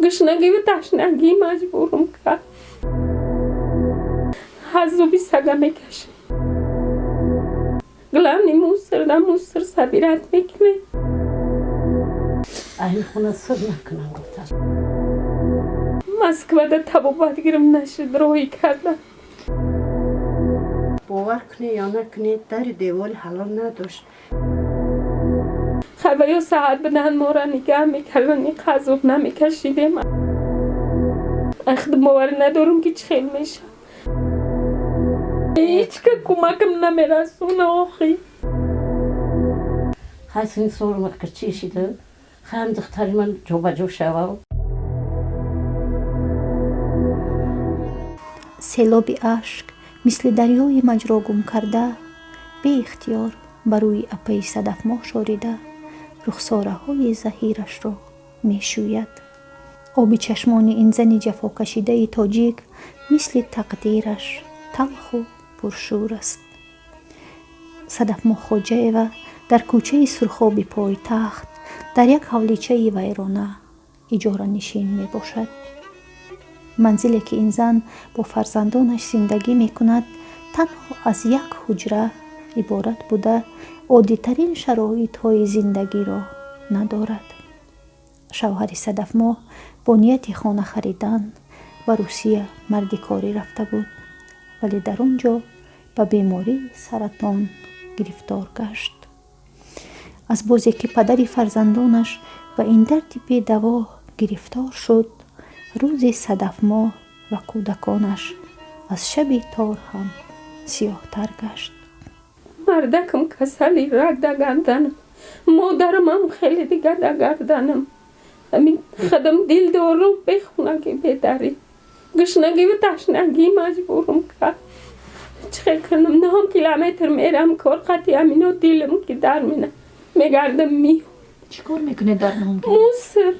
گشنگی و تشنگی مجبورم کرد حضوبی سگم میکشه گلم موسر سبیرت میکنه اهل خونه سر نکنم گفتم مسکوه ده تبابت گیرم نشد روی کردم باور کنی یا نکنی در دیوال حلال نداشت خبه یا ساعت بدن ما را نگه میکردن این قذوب نمیکشیدیم اخد باور ندارم که چه خیل میشه هیچ که کمکم نمیرسونه آخی خواست این سور وقت چی شده خواهم دختری من جو بجو شوه سیلاب اشک مثل دریای مجرا گم کرده بی اختیار بر روی اپه صدف ماه شوریده رخساره های زهیرش را می شوید. آب چشمان این زن جفا کشیده تاجیک مثل تقدیرش تلخ و پرشور است. صدف ماه خواجه و در کوچه سرخابی پای تخت در یک حولیچه ویرانه اجاره نشین می باشد. منزلی که این زن با فرزندانش زندگی می کند تنها از یک حجره عبارت بوده عادی ترین شرایط های زندگی را ندارد. شوهر صدف ماه با نیت خانه خریدن و روسیه مردی کاری رفته بود ولی در آنجا به بیماری سرطان گرفتار گشت. از بازی که پدر فرزندانش به این درد بی دوا گرفتار شد روز صدف ماه و کودکانش از شب تار هم سیاه تر گشت. مردکم کسلی رگ در گردنم مادرم هم خیلی دیگه در گردنم همین خدم دل دارم بخونه که بداری گشنگی و تشنگی مجبورم کرد چه کنم 9 کیلومتر میرم کار قطعی همینو دلم که در مینه میگردم میو چی کار میکنه در 9 کیلومتر؟ موسر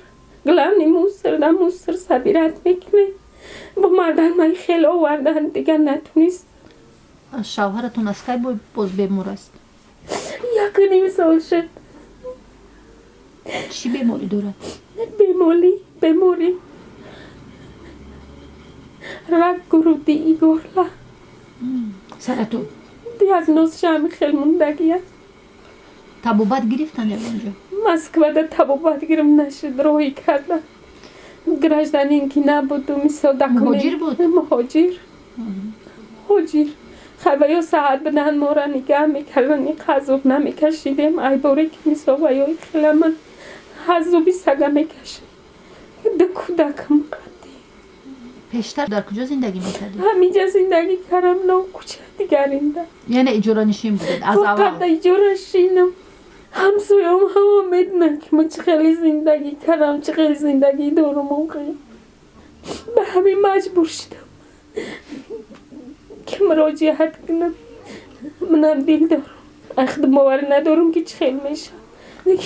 گلم موسر سبیرت میکنه با مردن من خیلی آوردن دیگه نتونست. شوهرتون از کی باز بیمار است؟ 1.5 سال شد. چی بیماری داره؟ بیماری رگ گرودی گرلا سرطان دیاگنوز شم خیلی موندگیه طبابت گرفتن در اونجا؟ مسکوه ده طبابت گیرم نشد روی کردم گرجدن این که نبود و مثال مهاجر بود؟ مهاجر خبه یا ساعت بدن ما را نگه میکردن این قذوب نمیکشیدیم ای باری که مثال و یا خیلی من حضوبی سگه میکشه ده کودکم قدی پیشتر در کجا زندگی میکردی؟ همینجا زندگی کردم نو کوچه دیگرینده یعنی اجاره نشین بودید از فقط اول؟ اجاره شینم همسویم همه میدنن که من چه خیلی زندگی کردم چه خیلی زندگی دارم به همین مجبور شدم که مراجعت کنم منم دل دارم اخد باور ندارم که چه خیلی میشه دیگه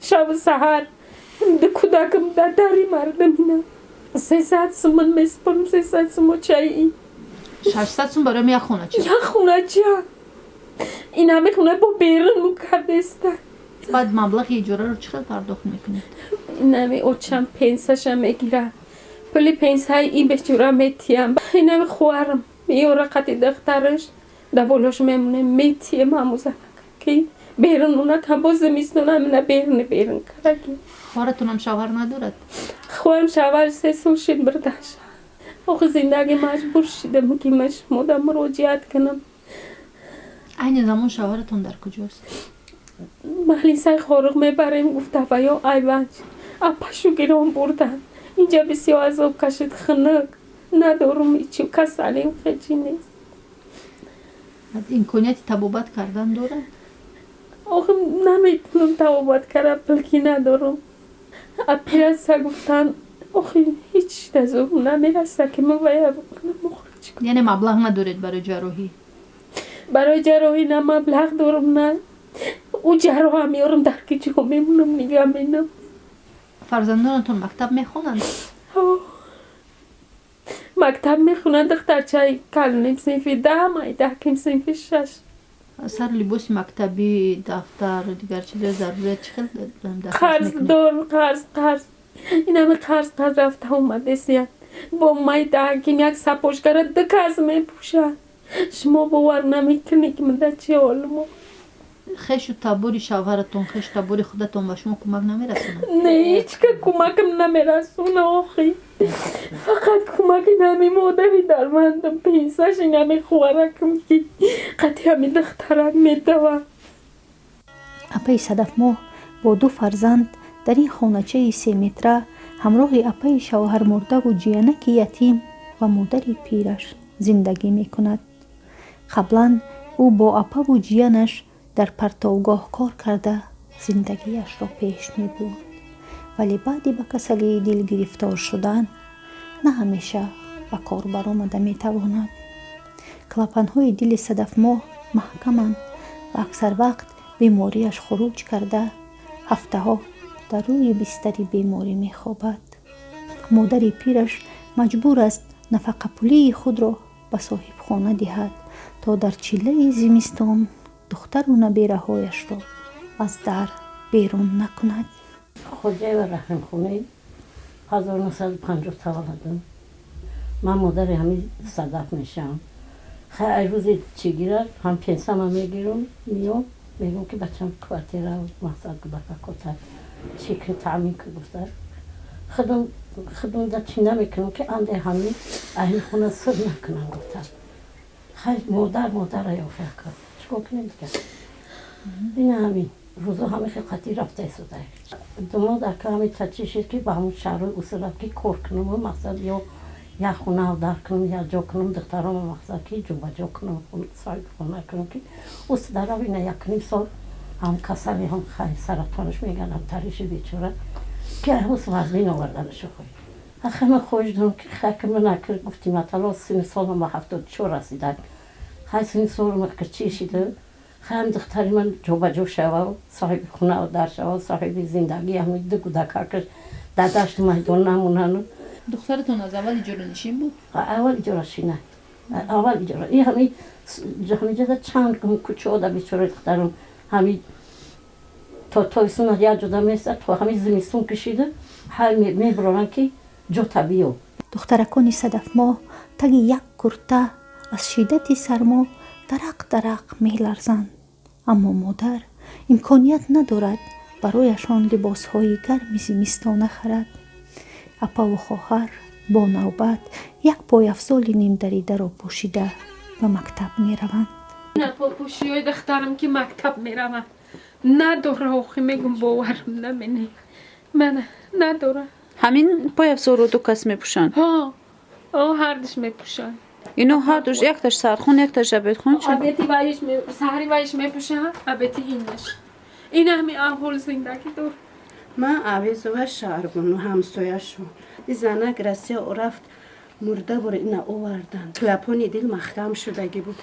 شب سحر ده کودکم در دری مردم اینم 300 سومن میسپرم 300 سومن چایی 600 سوم برای یک خونه چی؟ یک خونه چی؟ این همه خونه با بیرون کرده است. بعد مبلغ اجاره رو چقدر پرداخت میکنید؟ این همه اوچم پنسش هم میگیره پلی پنس های این بچورا میتیم این همه خوارم میوره قطعی دخترش دولاش میمونه میتیم همو زنک که بیرون اونا که باز میستونه همینه بیرون کرگی خوارتون هم شوهر ندارد؟ خواهم شوهر 3 سال شد برداشت آخه زندگی مجبور شدم که مش مادم مراجعت کنم. این زمان شوهرتون در کجاست؟ محلی سای خارق میبریم گفته و یا ایوانج اپشو گیران بردن اینجا بسیار عذاب کشید خنک ندارم ایچی کسالیم خیلی نیست. امکانیت طبابت کردن داره؟ آخه نمیتونم طبابت کردم بلکی ندارم اپیرسه گفتن آخه هیچ دزوم نمیرسه که من باید بکنم مخرج کنم. یعنی مبلغ ندارید برای جراحی؟ برای جراحی نه مبلغ دارم نه او جراح هم میارم در که جا میمونم نگه مینم. فرزندانتون مکتب میخونند؟ مکتب میخونند دخترچه کلونیم صنف 10 مای 10 کم صنف 6 سر لباس مکتبی دفتر دیگر چیز ضرورت چقدر قرض دار قرض این همه قرض رفته اومده سیاد با مای دهکیم یک سپاشگر دکز میپوشد. شما باور نمیکنی که من در چه حالمو. خش و تبوری شوهرتون خش تبوری خودتون و شما کمک نمیرسونه؟ نه هیچ که کمکم نمیرسونه آخی. فقط کمک نمی مادری در مندم پیسش نمی خوارکم که قطعی همی دخترک میتوان. اپای صدف ماه با 2 فرزند در این خانچه 3 متره همراه اپای شوهر مرده و جیانک یتیم و مادری پیرش زندگی می کند. قبلا او با اپا و جیانش در پرتوگاه کار کرده زندگیش را پیش می برد. ولی بعدی به کسلی دل گرفتار شدن نه همیشه به کار برآمده می تواند. کلپن‌های دل صدف ماه محکمند و اکثر وقت بیماریش خروج کرده هفته ها در روی بستری بیماری می خوابد. مادر پیرش مجبور است نفقه پولی خود را به صاحب خانه دهد تا در چله زمستان دختر و نبیره هایش را از در بیرون نکند. خوجه و رحم خونه 1950 تولدم. من مادر همین صدف میشم. خیلی روزی چی گیرد هم پیسم هم میگیرم میگم که بچم کوارتیره و مقصد گذاشت کتر چی که تعمین که گذاشت خودم در چی نمیکنم که انده همین اهل خونه سر نکنم گفتم. خیلی مادر یا فکر کرد چکو کنیم دیگه. این همین روزا همه خیلی رفته سوده. دوما در که همین تچی شد که با همون شهر اصولت که کار کنم و مقصد یا خونه او در کنم یا جا کنم دخترام مقصد که جا کنم صاحب خونه کنم که اوست در روی نه 1.5 سال هم کسلی هم خیلی سرطانش میگن هم تریش بیچاره که هوس وزمین آوردنشو خوی. آخه من خوش دارم که خیلی من نکرد گفتی مثلا 3 سال هم 74 رسیدن. خیلی 3 سال هم که چی شده خیلی دختری من جا شوا صاحب خونه او در شوا صاحب زندگی هم دو کودک که در دشت میدان نمونن. دخترتون از اول اجاره نشین بود؟ اول اجاره شینه. اول اجاره. این همین جدا چند کوچه ها در بیچاره دخترم همین تا یا جدا میسته تو همین زمستون کشیده هر میبرانن که جا طبیعه. دخترکان صدف ماه تگ یک کرته از شدت سرما درق میلرزند. اما مادر امکانیت ندارد برایشان لباسهای گرم زمستانه خرد. اپا و خواهر با نوبت یک پای افزال نیم دریده را پوشیده و مکتب می روند. نه پاپوشی های دخترم که مکتب می روند نداره آخی میگم باورم نمینه من نداره. همین پای افزار رو 2 کس می پوشن؟ ها هر دوش می پوشن. اینو هر دوش یک تاش سرخون یک تاش جبهتخون چه؟ ابیتی وایش سحری وایش می پوشن ابیتی اینش. این همین احوال زندگی دور. من عویز و شهربانو همسایه‌شون این زنک رسی رفت مرده بر اینا آوردن. کلپانی دل محکم شدگی بود.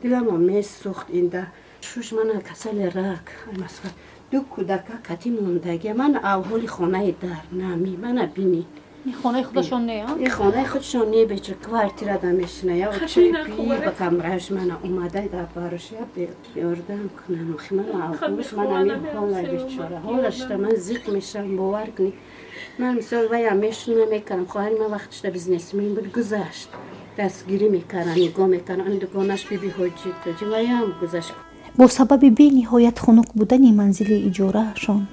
دلم هم سوخت اینده. شوش من کسل رک مثلا 2 کودک کتی موندگی من اول خانه در نمی من بینی این خانه خودشون نه؟ این خانه خودشون نه بیچاره کوارتیره دمشنه یا چه پی به کمرهش من اومده در بارش یا بیاردم کنن خی من اولش من همین حال بیچاره حالش من زیق میشم باور کنی من مثال ویا میشونه میکنم خواهر من وقتش در بیزنسمن بود گذشت دستگیری میکردن نگاه میکردن دکانش بی حاجی تو ویا هم گذشت. با سبب بی نهایت خنک بودن منزل اجاره شان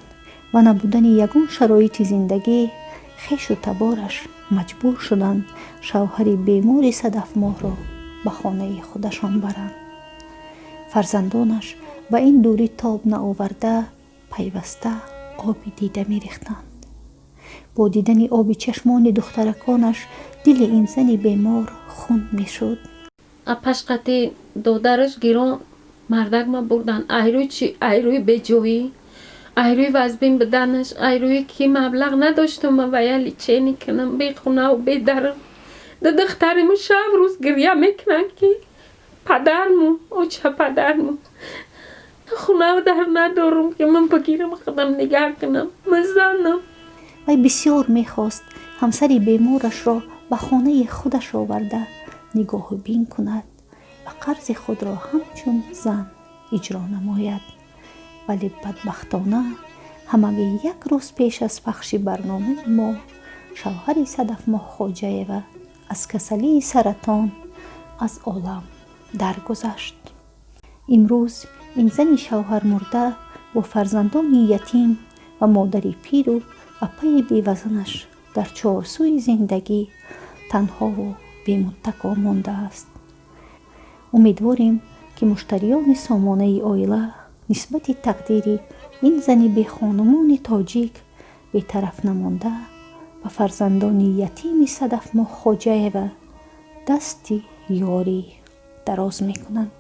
و نبودن یگان شرایط زندگی خیش و تبارش مجبور شدند شوهر بیمار صدف ماه را به خانه خودشان برند. فرزندانش به این دوری تاب نآورده پیوسته آبی دیده می ریختند. با دیدن آبی چشمان دخترکانش دل این زن بیمار خون می شد. پشقتی دودرش گیرون مردک ما بردن ایروی چی؟ ایروی به جویی ایروی وزبین بدنش ایروی که مبلغ نداشتم و ویلی چه نکنم بی خونه و بی درم دخترمو شب روز گریه میکنن که پدرمو او چه پدرمو خونه و در ندارم که من بگیرم خودم نگه کنم مزنم. و بسیار میخواست همسر بیمارش را به خانه خودش آورده نگاه بین کند و قرض خود را همچون زن اجرا نماید. ولی بدبختانه ҳамагӣ як рӯз пеш аз пахши барномаи мо шавҳари Садафмоҳ Хоҷаева аз касалии саратон аз олам даргузашт. имрӯз ин зани шавҳармурда бо фарзандони ятим ва модари пиру апаи бевазнаш дар чорсуи зиндагӣ танҳову бемуттако мондааст. умедворем ки муштариёни сомонаи оила нисбати тақдири ин зани бехонумони тоҷик бетараф намонда ба фарзандони ятими Садафмоҳ Хоҷаева дасти ёрӣ дароз мекунанд.